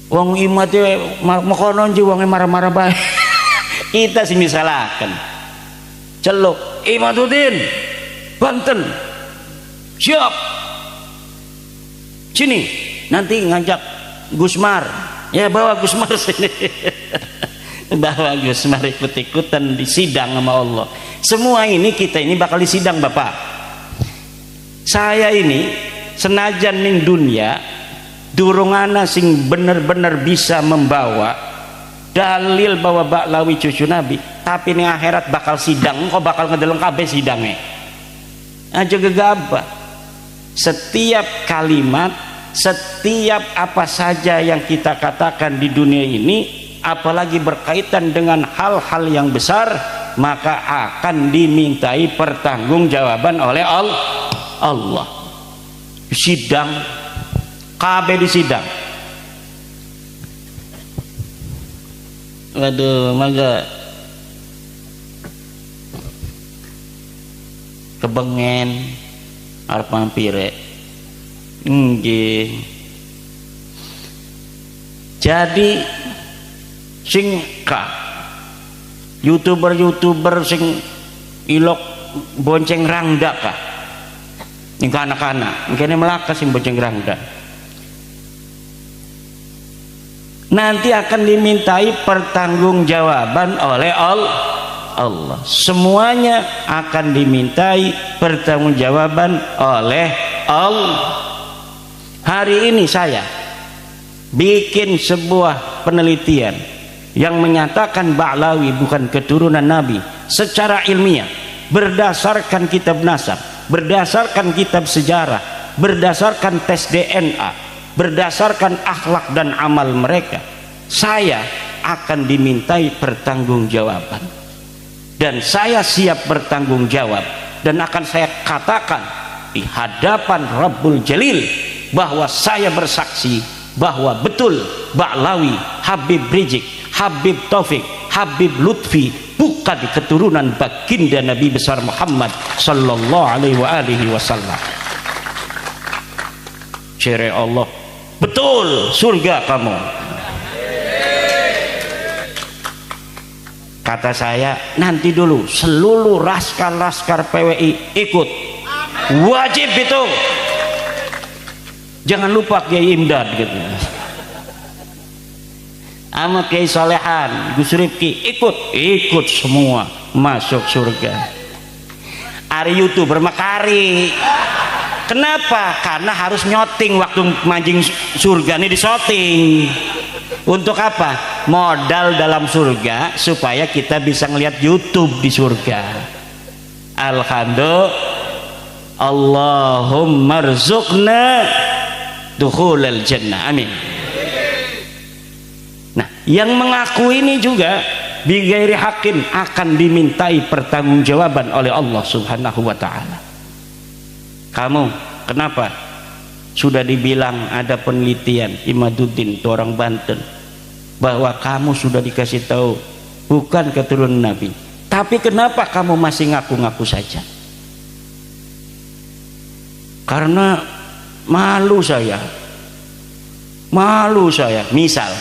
Wong imat makonon ji wong marah-marah bae. Kita sih misalakan. Celuk Imaduddin Banten. Siap. Sini nanti ngajak Gusmar. Ya bawa Gusmar sini. Bawa Gusmar ikut-ikutan di sidang sama Allah. Semua ini kita ini bakal disidang Bapak. Saya ini senajan ning dunia durungana sing bener-bener bisa membawa dalil bahwa Baklawi cucu Nabi, tapi ning akhirat bakal sidang, kok bakal ngedeleng kabeh sidangnya aja gegabah. Setiap kalimat, setiap apa saja yang kita katakan di dunia ini, apalagi berkaitan dengan hal-hal yang besar, maka akan dimintai pertanggungjawaban oleh Allah. Sidang KB di sidang. Waduh, mangga kebengen arep mampire. Nggih. Jadi sing YouTuber sing ilok bonceng rangda kah? Ning anak-anak, kene melaka sing bonceng rangda. Nanti akan dimintai pertanggungjawaban oleh Allah. Semuanya akan dimintai pertanggungjawaban oleh Allah. Hari ini saya bikin sebuah penelitian yang menyatakan Ba'lawi bukan keturunan Nabi secara ilmiah, berdasarkan kitab nasab, berdasarkan kitab sejarah, berdasarkan tes DNA, berdasarkan akhlak dan amal mereka. Saya akan dimintai pertanggungjawaban, dan saya siap bertanggung jawab, dan akan saya katakan di hadapan Rabbul Jalil bahwa saya bersaksi bahwa betul Ba'lawi, Habib Rizik, Habib Taufik, Habib Lutfi bukan keturunan baginda Nabi besar Muhammad sallallahu alaihi wasallam. Cere Allah, betul surga kamu. Kata saya, nanti dulu seluruh laskar PWI ikut, wajib itu. Jangan lupa Kiai Imdad gitu, sama Kiai Solehan, Gus Rifki ikut semua masuk surga. Ari YouTuber makari. Kenapa? Karena harus nyoting waktu mancing surga ini, disoting. Untuk apa? Modal dalam surga supaya kita bisa ngelihat YouTube di surga. Alhamdulillah, Allahumma rzuqna dukhulal jannah, amin. Nah, yang mengaku ini juga bighairi haqqin akan dimintai pertanggungjawaban oleh Allah Subhanahu wa taala. Kamu kenapa? Sudah dibilang ada penelitian Imaduddin, itu orang Banten, bahwa kamu sudah dikasih tahu bukan keturunan Nabi, tapi kenapa kamu masih ngaku-ngaku saja? Karena malu saya misal.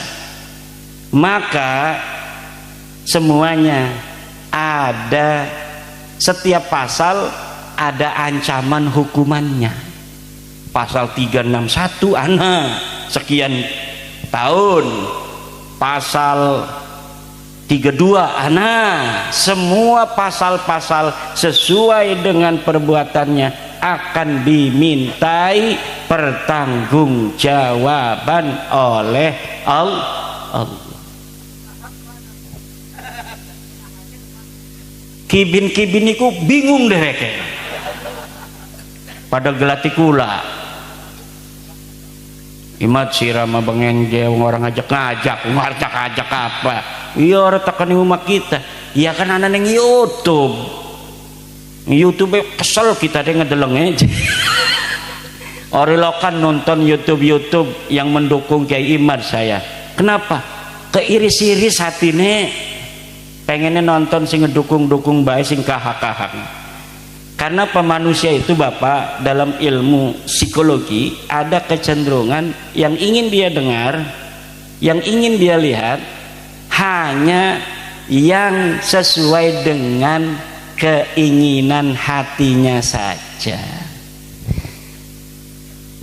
Maka semuanya ada setiap pasal ada ancaman hukumannya. Pasal 361 sekian tahun, pasal 32 semua pasal-pasal sesuai dengan perbuatannya akan dimintai pertanggungjawaban oleh Allah. Kibin-kibin iku bingung deh pada gelati kula. Imat sirama bengenje orang ngajak apa? Iya orang tekan umat kita. Iya kan anak neng YouTube. YouTube kesel kita deh ngedeleng aja. Orang lokan nonton YouTube yang mendukung Kiai Imad saya. Kenapa? Keiris-iris hatine. Pengennya nonton sing ngedukung-dukung baik sing kahak-kahak. Karena pemanusia itu Bapak dalam ilmu psikologi ada kecenderungan yang ingin dia dengar, yang ingin dia lihat hanya yang sesuai dengan keinginan hatinya saja.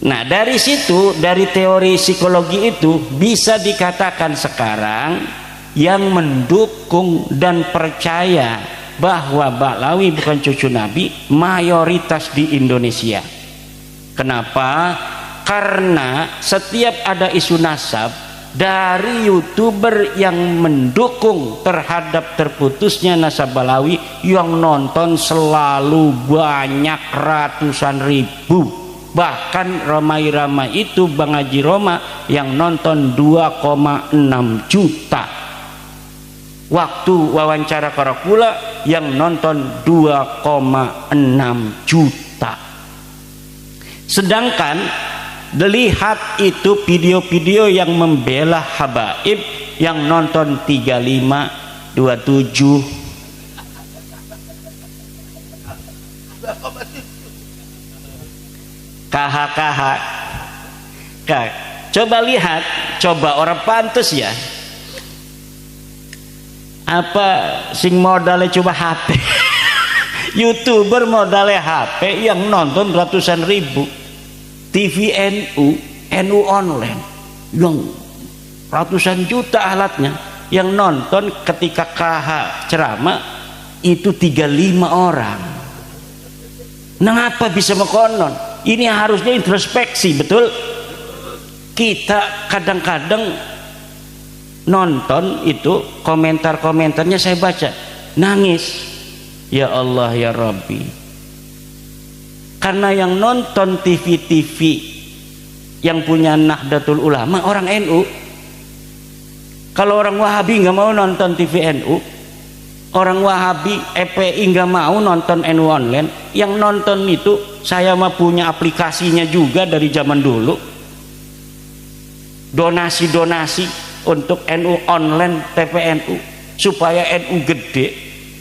Nah dari situ, dari teori psikologi itu bisa dikatakan sekarang yang mendukung dan percaya bahwa Ba'lawi bukan cucu Nabi mayoritas di Indonesia. Kenapa? Karena setiap ada isu nasab dari YouTuber yang mendukung terhadap terputusnya nasab Ba'lawi, yang nonton selalu banyak ratusan ribu. Bahkan ramai-ramai itu Bang Haji Roma yang nonton 2,6 juta. Waktu wawancara karakula yang nonton 2,6 juta. Sedangkan lihat itu video-video yang membela habaib yang nonton 35, 27. KH. Coba lihat, coba orang pantes ya. Apa sing modalnya coba HP. YouTuber modalnya HP yang nonton ratusan ribu. TV NU online yang ratusan juta alatnya, yang nonton ketika KH ceramah itu 35 orang. Mengapa bisa mekonon? Ini harusnya introspeksi, betul? Kita kadang-kadang nonton itu komentar-komentarnya saya baca nangis, ya Allah ya Rabbi. Karena yang nonton TV yang punya Nahdlatul Ulama orang NU. Kalau orang Wahabi nggak mau nonton TV NU, orang Wahabi EPI nggak mau nonton NU online. Yang nonton itu saya mah punya aplikasinya juga dari zaman dulu, donasi untuk NU online TPNU supaya NU gede.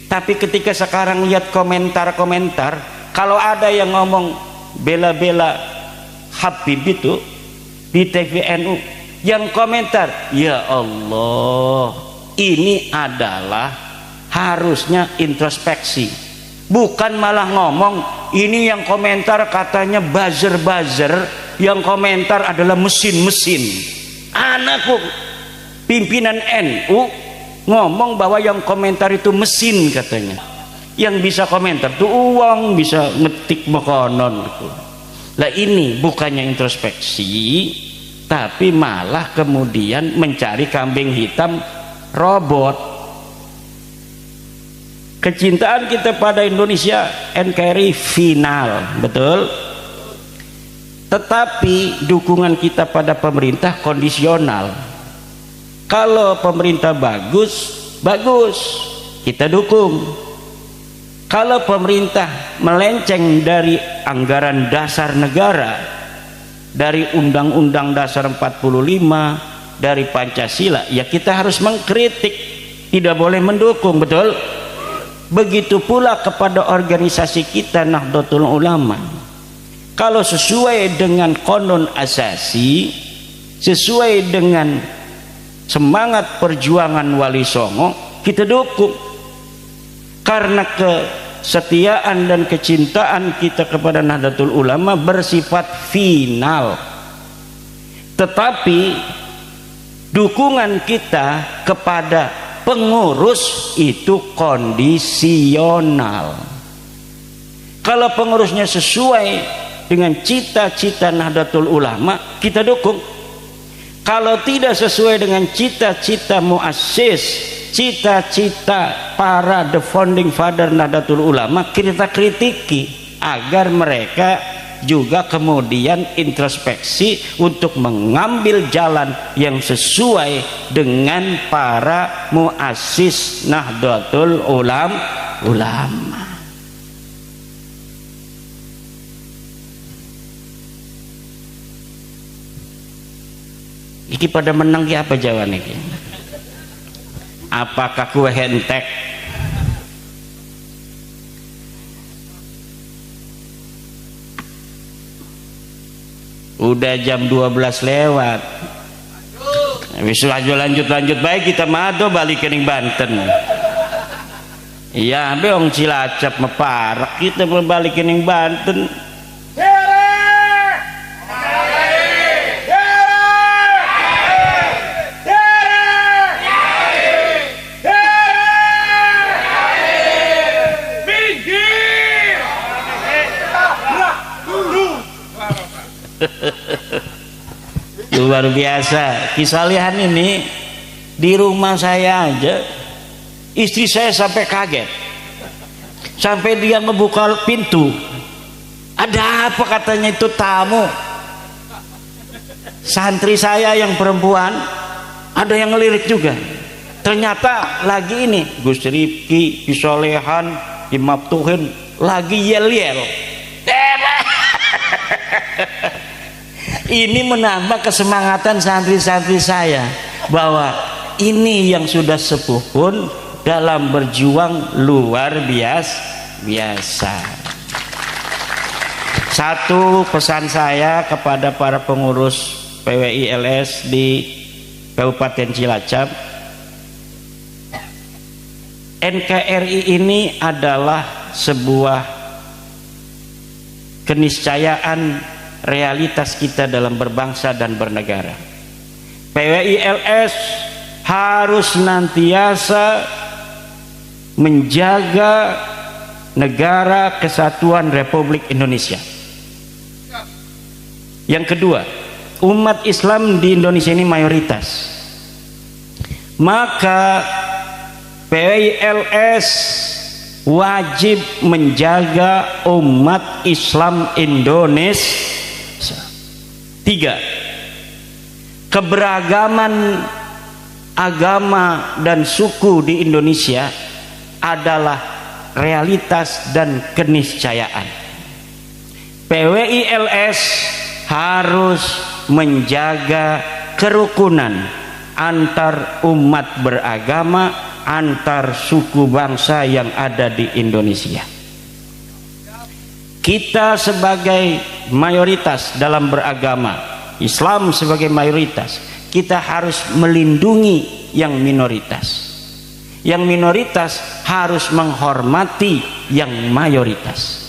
Tapi ketika sekarang lihat komentar-komentar, kalau ada yang ngomong bela-bela Habib itu di TVNU, yang komentar, ya Allah, ini adalah harusnya introspeksi, bukan malah ngomong ini yang komentar katanya buzzer, yang komentar adalah mesin-mesin. Anakku pimpinan NU ngomong bahwa yang komentar itu mesin katanya. Yang bisa komentar tuh uang, bisa ngetik mekonon gitu. Lah ini bukannya introspeksi, tapi malah kemudian mencari kambing hitam robot. Kecintaan kita pada Indonesia NKRI final, betul? Tetapi dukungan kita pada pemerintah kondisional. Kalau pemerintah bagus, kita dukung. Kalau pemerintah melenceng dari anggaran dasar negara, dari Undang-Undang Dasar 45, dari Pancasila, ya kita harus mengkritik, tidak boleh mendukung, betul? Begitu pula kepada organisasi kita Nahdlatul Ulama. Kalau sesuai dengan konon asasi, sesuai dengan semangat perjuangan Wali Songo, kita dukung. karena kesetiaan dan kecintaan kita kepada Nahdlatul Ulama bersifat final, tetapi dukungan kita kepada pengurus itu kondisional. Kalau pengurusnya sesuai dengan cita-cita Nahdlatul Ulama, kita dukung. Kalau tidak sesuai dengan cita-cita muassis, cita-cita para the founding father Nahdlatul Ulama, kita kritiki agar mereka juga kemudian introspeksi untuk mengambil jalan yang sesuai dengan para muassis Nahdlatul Ulama. Iki pada menang ki apa jawaban iki? Apakah kue hentek? Udah jam 12 lewat. Wis lanjut baik kita mado balik ke Banten. Iya, beong Cilacap meparak kita balik ke Banten. Luar biasa. Kisah lihan ini di rumah saya aja, istri saya sampai kaget, sampai dia membuka pintu, ada apa katanya, itu tamu santri saya yang perempuan, ada yang ngelirik juga, ternyata lagi ini Gus Rifki, Kisolehan, Imam Tuhin lagi yel-yel. Ini menambah kesemangatan santri-santri saya bahwa ini yang sudah sepuh pun dalam berjuang luar biasa. Satu pesan saya kepada para pengurus PWI LS di Kabupaten Cilacap, NKRI ini adalah sebuah keniscayaan realitas kita dalam berbangsa dan bernegara. PWI LS harus senantiasa menjaga negara kesatuan Republik Indonesia. Yang kedua, umat Islam di Indonesia ini mayoritas, maka PWI LS wajib menjaga umat Islam Indonesia. 3. Keberagaman agama dan suku di Indonesia adalah realitas dan keniscayaan. PWI LS harus menjaga kerukunan antar umat beragama, antar suku bangsa yang ada di Indonesia. Kita sebagai mayoritas dalam beragama, Islam sebagai mayoritas, kita harus melindungi yang minoritas. Yang minoritas harus menghormati yang mayoritas.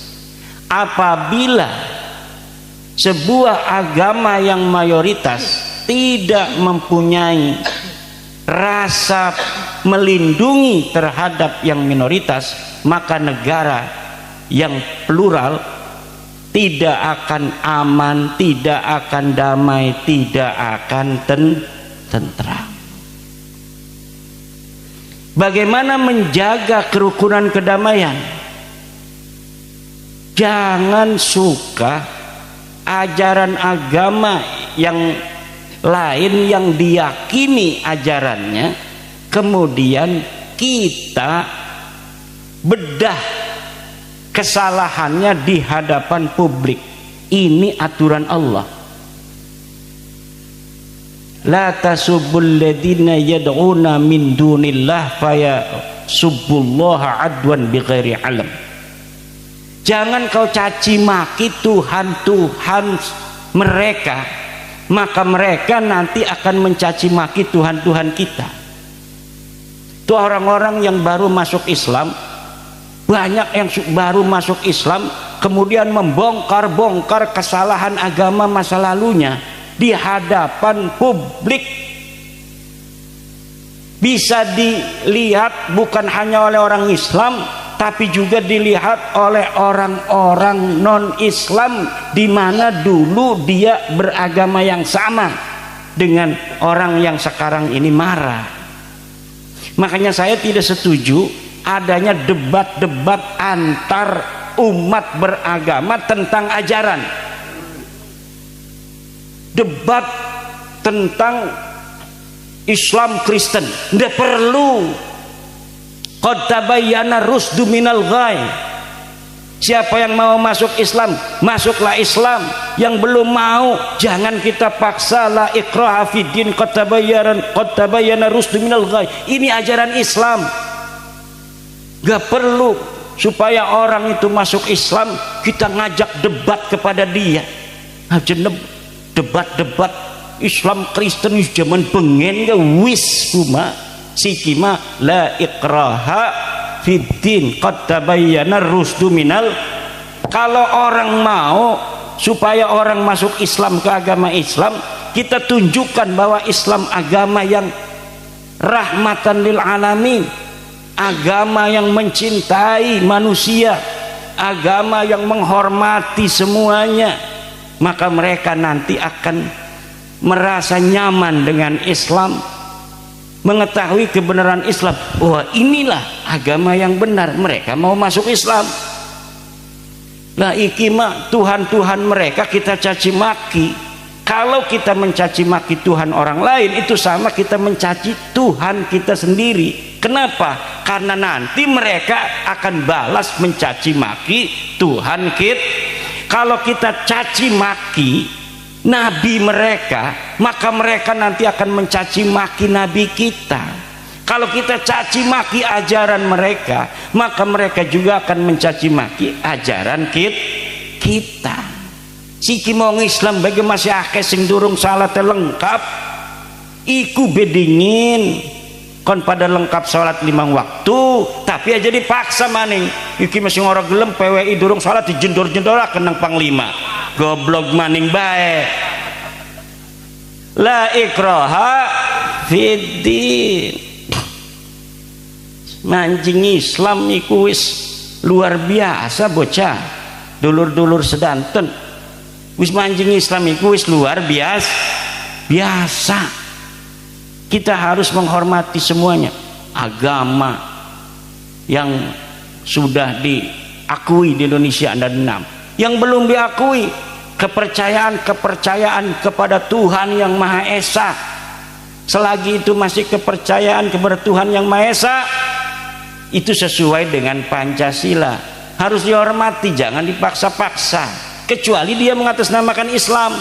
Apabila sebuah agama yang mayoritas tidak mempunyai rasa melindungi terhadap yang minoritas, maka negara yang plural tidak akan aman, tidak akan damai, tidak akan tentram. Bagaimana menjaga kerukunan kedamaian? Jangan suka ajaran agama yang lain yang diyakini ajarannya, kemudian kita bedah kesalahannya di hadapan publik. Ini aturan Allah. La tasubbul ladzina yad'una min dunillah fayasubbullaha adwan bighairi alam. Jangan kau caci maki Tuhan-Tuhan mereka, maka mereka nanti akan mencaci maki Tuhan-Tuhan kita. Itu orang-orang yang baru masuk Islam, Banyak yang baru masuk Islam kemudian membongkar-bongkar kesalahan agama masa lalunya di hadapan publik, bisa dilihat bukan hanya oleh orang Islam tapi juga dilihat oleh orang-orang non-Islam, di mana dulu dia beragama yang sama dengan orang yang sekarang ini marah. Makanya saya tidak setuju adanya debat-debat antar umat beragama tentang ajaran, debat tentang Islam Kristen. Tidak perlu. Qad tabayyana rusdu minal ghai. Siapa yang mau masuk Islam, masuklah Islam. Yang belum mau, jangan kita paksa. La ikraha fid din, qad tabayyana rusdu minal ghai. Ini ajaran Islam. Gak perlu supaya orang itu masuk Islam kita ngajak debat kepada dia. Debat-debat Islam Kristen zaman pengen gak wis kuma sikima la ikraha fiddin qad tabayyana rusdu minal. Kalau orang mau supaya orang masuk Islam ke agama Islam, kita tunjukkan bahwa Islam agama yang rahmatan lil alamin, agama yang mencintai manusia, agama yang menghormati semuanya, maka mereka nanti akan merasa nyaman dengan Islam, mengetahui kebenaran Islam. Wah, inilah agama yang benar, mereka mau masuk Islam. Nah, ikima Tuhan-Tuhan mereka kita caci maki. Kalau kita mencaci maki Tuhan orang lain, itu sama kita mencaci Tuhan kita sendiri. Kenapa? Karena nanti mereka akan balas mencaci maki Tuhan kita. Kalau kita caci maki nabi mereka, maka mereka nanti akan mencaci maki nabi kita. Kalau kita caci maki ajaran mereka, maka mereka juga akan mencaci maki ajaran kita. Siki mau Islam bagi masih akeh sing durung salat lengkap, iku bedingin kon pada lengkap salat 5 waktu, tapi aja dipaksa maning. Iki masih ngora gelem PWI durung salat dijendor-jendor kenang panglima. Goblok maning bae. La ikraha fiddin. Mancing Islam iku wis luar biasa bocah. Dulur-dulur sedanten. Wis mancing Islam iku wis luar biasa. Kita harus menghormati semuanya. Agama yang sudah diakui di Indonesia ada 6. Yang belum diakui, kepercayaan kepada Tuhan yang Maha Esa. Selagi itu masih kepercayaan kepada Tuhan yang Maha Esa, itu sesuai dengan Pancasila, harus dihormati, jangan dipaksa-paksa. Kecuali dia mengatasnamakan Islam,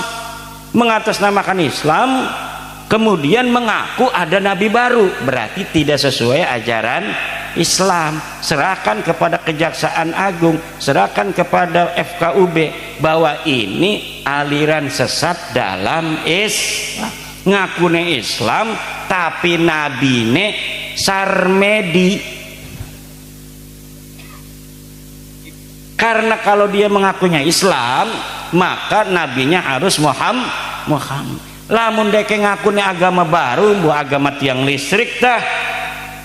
kemudian mengaku ada nabi baru, berarti tidak sesuai ajaran Islam. Serahkan kepada Kejaksaan Agung, serahkan kepada FKUB bahwa ini aliran sesat dalam Islam. Ngakune Islam tapi nabine Sarmedi. Karena kalau dia mengakunya Islam, maka nabinya harus Muhammad. Lamun deke ngakune agama baru, bu agama tiang listrik dah.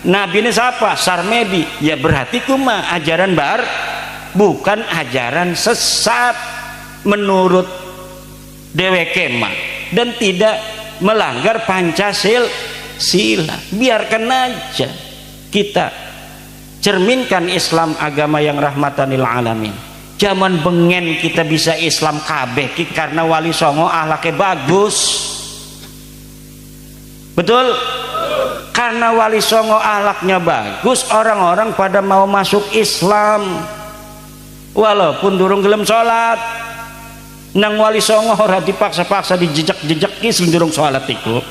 Nabi ini siapa? Sarmedi. Ya berarti kuma ajaran baru, bukan ajaran sesat menurut dheweke mah, dan tidak melanggar Pancasila. Biarkan aja, kita cerminkan Islam agama yang rahmatan lil alamin. Zaman bengen kita bisa Islam kabeh karena Wali Songo ahlaknya bagus. Betul? Karena Wali Songo ahlaknya bagus, orang-orang pada mau masuk Islam walaupun durung gelem sholat. Nang Wali Songo ora dipaksa-paksa dijejak-jejak ki sing durung sholat iku.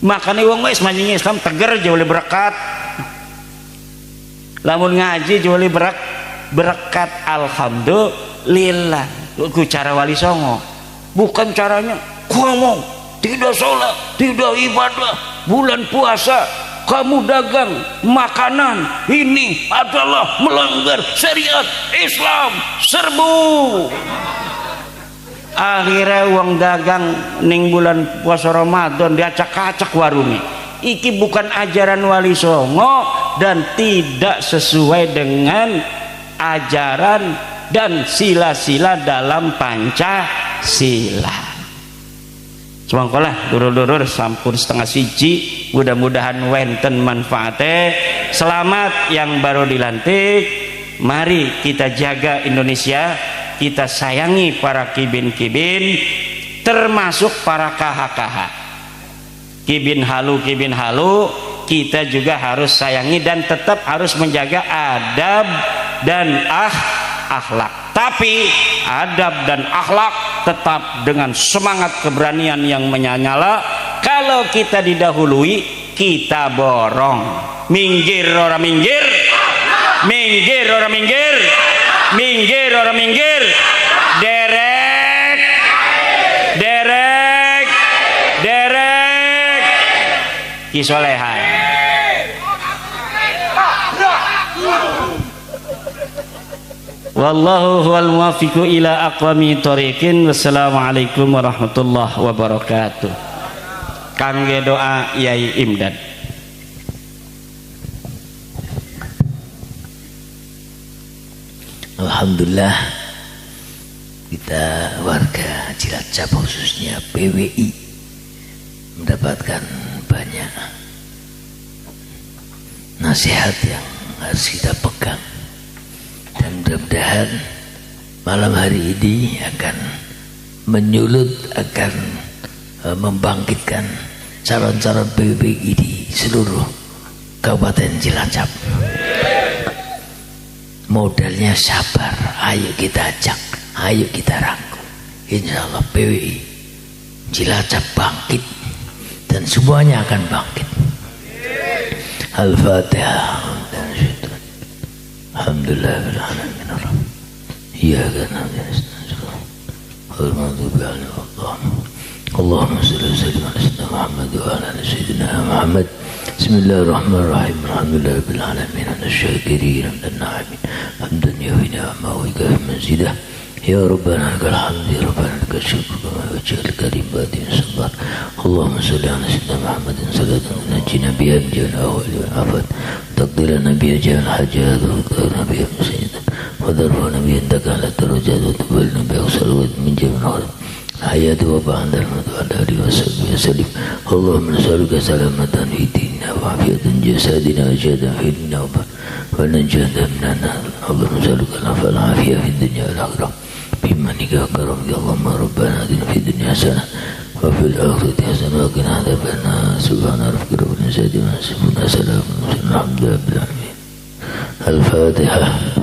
Makanya wong wis manjing Islam teger aja oleh berkat. Lamun ngaji juali berkat alhamdulillah. Ku cara Wali Songo bukan caranya ngomong tidak sholat, tidak ibadah, bulan puasa kamu dagang makanan ini adalah melanggar syariat Islam, serbu. Akhirnya uang dagang ning bulan puasa Ramadan diacak-acak warungnya. Iki bukan ajaran Wali Songo dan tidak sesuai dengan ajaran dan sila-sila dalam Pancasila. Semangkolah durur-durur sampun setengah siji, mudah-mudahan wenten manfaatnya. Selamat yang baru dilantik. Mari kita jaga Indonesia, kita sayangi para kibin-kibin, termasuk para kaha-kaha. Kibin halu kita juga harus sayangi dan tetap harus menjaga adab dan akhlak. Tapi adab dan akhlak tetap dengan semangat keberanian yang menyala. Kalau kita didahului, kita borong. Minggir ora minggir, minggir ora minggir, minggir ora minggir, derek, derek, derek, kisolehan. Wallahu huwal muwaffiqu ila aqwami thoriqin. Wassalamualaikum warahmatullahi wabarakatuh. Kangge doa Yai Imdad. Alhamdulillah, kita warga Cilacap khususnya PWI mendapatkan banyak nasihat yang harus kita pegang. Dan mudah-mudahan malam hari ini akan menyulut, akan membangkitkan calon-calon PWI di seluruh Kabupaten Cilacap. Modalnya sabar, ayo kita ajak, ayo kita rangkul. Insya Allah PWI Cilacap bangkit dan semuanya akan bangkit. Al-Fatihah. Alhamdulillah bil alamin arrahman. Iyyaka na'budu wa iyyaka nasta'in. Allahumma shalli wa sallim ala sayyidina Muhammad wa ala ali sayyidina Muhammad. Bismillahirrahmanirrahim. Alhamdulillah bil alamin asy-syakirin dan na'imin. Hamdan yuhyi ni'amahu wa yukafi mazidah. Ya Rabbana lakal hamd ya Rabbana lakal syukr kama wajhal karim batin sabar. Allahumma shalli ala sayyidina Muhammadin salatan tunajjina biha min jami'il ahwali wal afat. تقديرنا بها جميع الحاجات وذكرنا بها من سيدنا وذرفنا بها انك على الدرجات وتبلنا بها وسلوات من جميع الغرب الحياة وبعد الموت وعلى آله وصحبه وسلم. اللهم نسألك سلامة في ديننا وعافية جسدنا وجهدا في ديننا ونجاة من النار. اللهم نسألك العفو والعافية في الدنيا والآخرة بمنك وكرمك. اللهم ربنا آتنا في الدنيا حسنة وفي الآخرة حسنة وقنا عذاب النار. سبحان ربك رب العزة عما يصفون وسلام على المرسلين والحمد لله رب العالمين. الفاتحة.